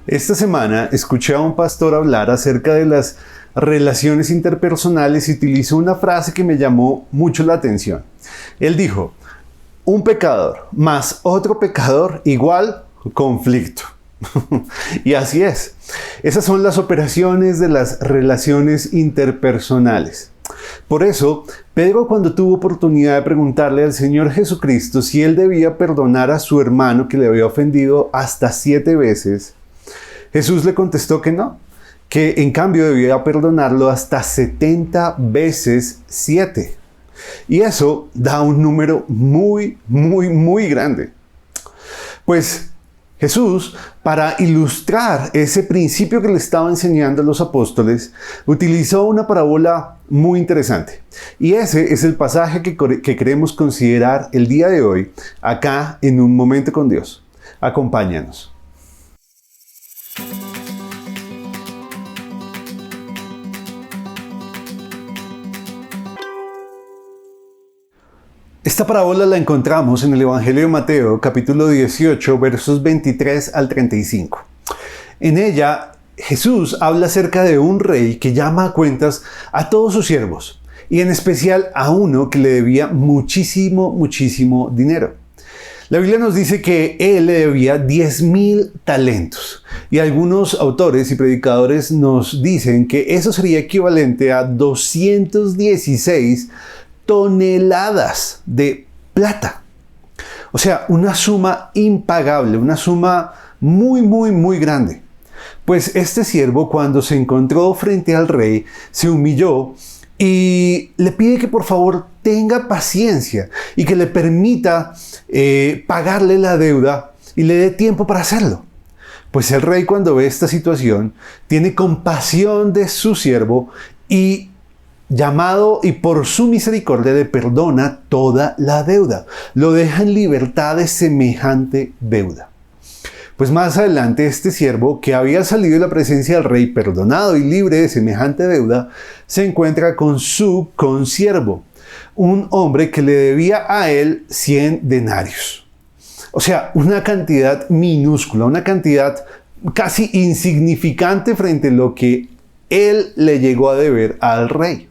Esta semana escuché a un pastor hablar acerca de las relaciones interpersonales y utilizó una frase que me llamó mucho la atención. Él dijo, un pecador más otro pecador igual conflicto. Y así es. Esas son las operaciones de las relaciones interpersonales. Por eso, Pedro, cuando tuvo oportunidad de preguntarle al Señor Jesucristo si él debía perdonar a su hermano que le había ofendido hasta 7 veces, Jesús le contestó que no, que en cambio debía perdonarlo hasta 70 veces 7. Y eso da un número muy grande. Pues Jesús, para ilustrar ese principio que le estaba enseñando a los apóstoles, utilizó una parábola muy interesante. Y ese es el pasaje que queremos considerar el día de hoy, acá en Un Momento con Dios. Acompáñanos. Esta parábola la encontramos en el Evangelio de Mateo, capítulo 18, versos 23 al 35. En ella, Jesús habla acerca de un rey que llama a cuentas a todos sus siervos, y en especial a uno que le debía muchísimo dinero. La Biblia nos dice que él le debía 10,000 talentos, y algunos autores y predicadores nos dicen que eso sería equivalente a 216 toneladas de plata. O sea, una suma impagable, una suma muy grande. Pues este siervo, cuando se encontró frente al rey, se humilló y le pide que por favor tenga paciencia y que le permita pagarle la deuda y le dé tiempo para hacerlo. Pues el rey, cuando ve esta situación, tiene compasión de su siervo y llamado y por su misericordia le perdona toda la deuda. Lo deja en libertad de semejante deuda. Pues más adelante este siervo, que había salido de la presencia del rey perdonado y libre de semejante deuda, se encuentra con su consiervo, un hombre que le debía a él 100 denarios. O sea, una cantidad minúscula, una cantidad casi insignificante frente a lo que él le llegó a deber al rey.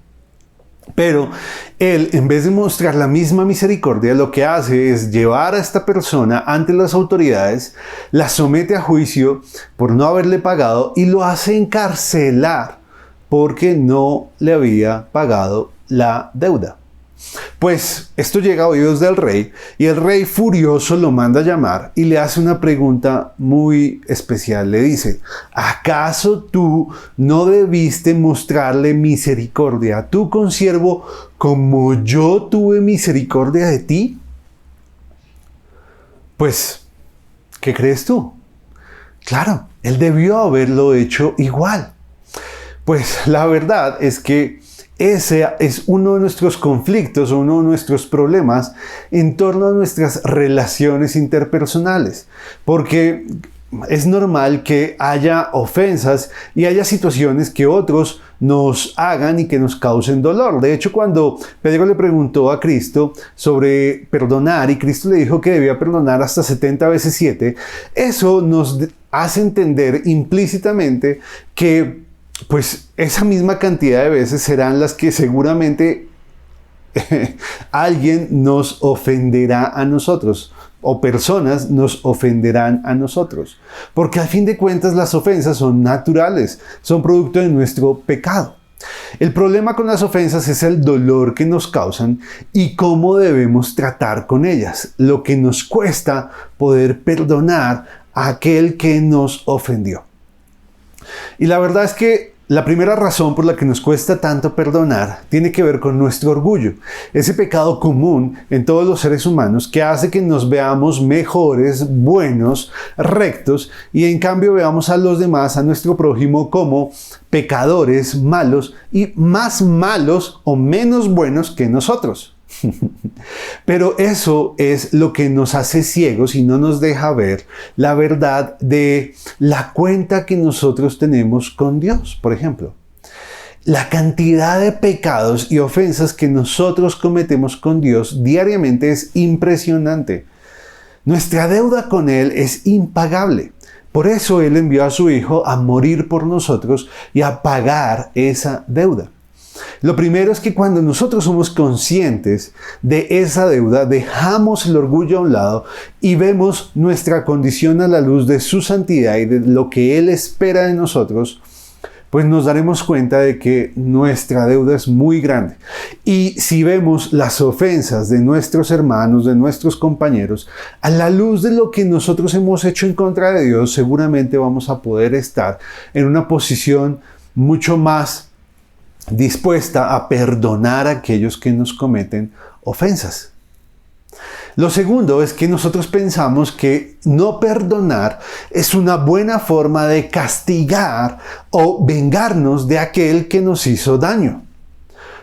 Pero él, en vez de mostrar la misma misericordia, lo que hace es llevar a esta persona ante las autoridades, la somete a juicio por no haberle pagado y lo hace encarcelar porque no le había pagado la deuda. Pues esto llega a oídos del rey y el rey furioso lo manda a llamar y le hace una pregunta muy especial. Le dice, ¿acaso tú no debiste mostrarle misericordia a tu consiervo como yo tuve misericordia de ti? Pues, ¿qué crees tú? Claro, él debió haberlo hecho igual. Pues la verdad es que ese es uno de nuestros conflictos, uno de nuestros problemas en torno a nuestras relaciones interpersonales. Porque es normal que haya ofensas y haya situaciones que otros nos hagan y que nos causen dolor. De hecho, cuando Pedro le preguntó a Cristo sobre perdonar y Cristo le dijo que debía perdonar hasta 70 veces 7, eso nos hace entender implícitamente que pues esa misma cantidad de veces serán las que seguramente alguien nos ofenderá a nosotros o personas nos ofenderán a nosotros. Porque al fin de cuentas las ofensas son naturales, son producto de nuestro pecado. El problema con las ofensas es el dolor que nos causan y cómo debemos tratar con ellas, lo que nos cuesta poder perdonar a aquel que nos ofendió. Y la verdad es que la primera razón por la que nos cuesta tanto perdonar tiene que ver con nuestro orgullo, ese pecado común en todos los seres humanos que hace que nos veamos mejores, buenos, rectos y en cambio veamos a los demás, a nuestro prójimo, como pecadores, malos y más malos o menos buenos que nosotros. Pero eso es lo que nos hace ciegos y no nos deja ver la verdad de la cuenta que nosotros tenemos con Dios. Por ejemplo, la cantidad de pecados y ofensas que nosotros cometemos con Dios diariamente es impresionante. Nuestra deuda con Él es impagable. Por eso Él envió a su Hijo a morir por nosotros y a pagar esa deuda. Lo primero es que cuando nosotros somos conscientes de esa deuda, dejamos el orgullo a un lado y vemos nuestra condición a la luz de su santidad y de lo que Él espera de nosotros, pues nos daremos cuenta de que nuestra deuda es muy grande. Y si vemos las ofensas de nuestros hermanos, de nuestros compañeros, a la luz de lo que nosotros hemos hecho en contra de Dios, seguramente vamos a poder estar en una posición mucho más dispuesta a perdonar a aquellos que nos cometen ofensas. Lo segundo es que nosotros pensamos que no perdonar es una buena forma de castigar o vengarnos de aquel que nos hizo daño.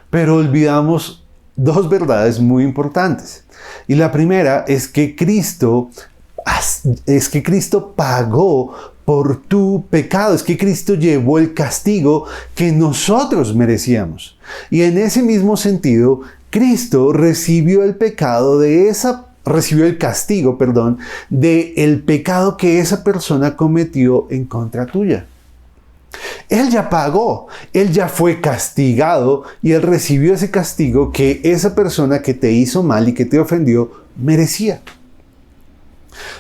Pero olvidamos dos verdades muy importantes. Y la primera es que Cristo pagó por tu pecado, es que Cristo llevó el castigo que nosotros merecíamos. Y en ese mismo sentido, Cristo recibió el castigo, del pecado que esa persona cometió en contra tuya. Él ya pagó, Él ya fue castigado y Él recibió ese castigo que esa persona que te hizo mal y que te ofendió merecía.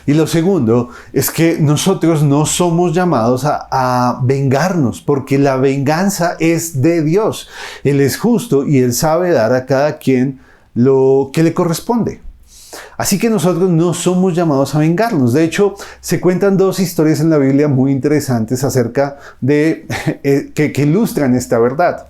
Y lo segundo es que nosotros no somos llamados a vengarnos, porque la venganza es de Dios. Él es justo y Él sabe dar a cada quien lo que le corresponde. Así que nosotros no somos llamados a vengarnos. De hecho, se cuentan dos historias en la Biblia muy interesantes acerca de que ilustran esta verdad.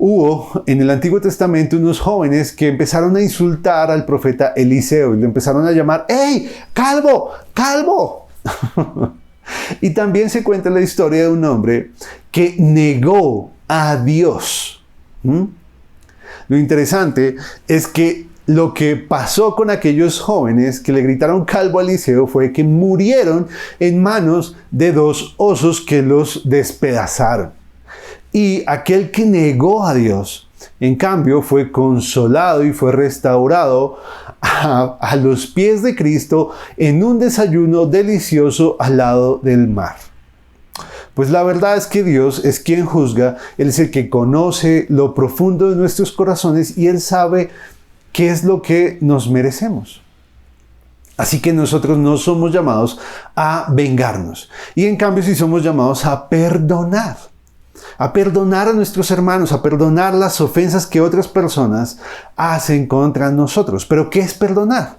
Hubo en el Antiguo Testamento unos jóvenes que empezaron a insultar al profeta Eliseo y lo empezaron a llamar ¡Ey, calvo, calvo! Y también se cuenta la historia de un hombre que negó a Dios. Lo interesante es que lo que pasó con aquellos jóvenes que le gritaron calvo a Eliseo fue que murieron en manos de dos osos que los despedazaron. Y aquel que negó a Dios, en cambio, fue consolado y fue restaurado a los pies de Cristo en un desayuno delicioso al lado del mar. Pues la verdad es que Dios es quien juzga, Él es el que conoce lo profundo de nuestros corazones y Él sabe qué es lo que nos merecemos. Así que nosotros no somos llamados a vengarnos. Y en cambio sí somos llamados a perdonar a nuestros hermanos, a perdonar las ofensas que otras personas hacen contra nosotros. ¿Pero qué es perdonar?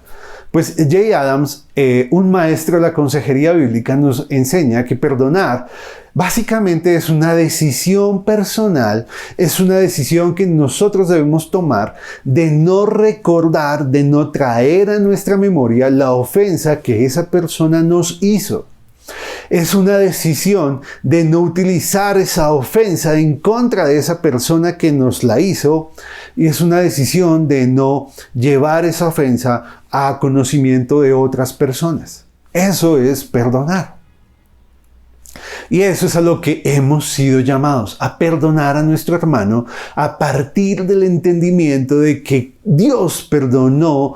Pues Jay Adams, un maestro de la consejería bíblica, nos enseña que perdonar básicamente es una decisión personal, es una decisión que nosotros debemos tomar de no recordar, de no traer a nuestra memoria la ofensa que esa persona nos hizo. Es una decisión de no utilizar esa ofensa en contra de esa persona que nos la hizo y es una decisión de no llevar esa ofensa a conocimiento de otras personas. Eso es perdonar. Y eso es a lo que hemos sido llamados, a perdonar a nuestro hermano a partir del entendimiento de que Dios perdonó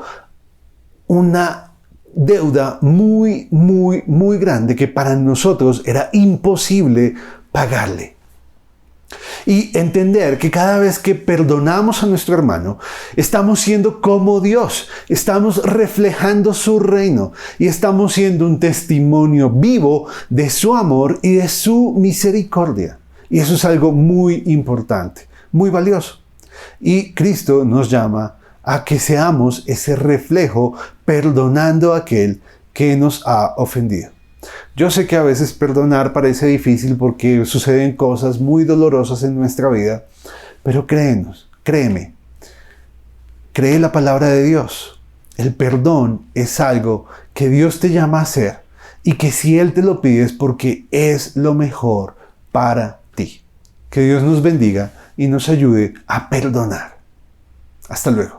una deuda muy, muy, muy grande que para nosotros era imposible pagarle. Y entender que cada vez que perdonamos a nuestro hermano, estamos siendo como Dios, estamos reflejando su reino y estamos siendo un testimonio vivo de su amor y de su misericordia. Y eso es algo muy importante, muy valioso. Y Cristo nos llama a que seamos ese reflejo perdonando a aquel que nos ha ofendido. Yo sé que a veces perdonar parece difícil porque suceden cosas muy dolorosas en nuestra vida, pero créeme, cree la palabra de Dios. El perdón es algo que Dios te llama a hacer y que si Él te lo pide es porque es lo mejor para ti. Que Dios nos bendiga y nos ayude a perdonar. Hasta luego.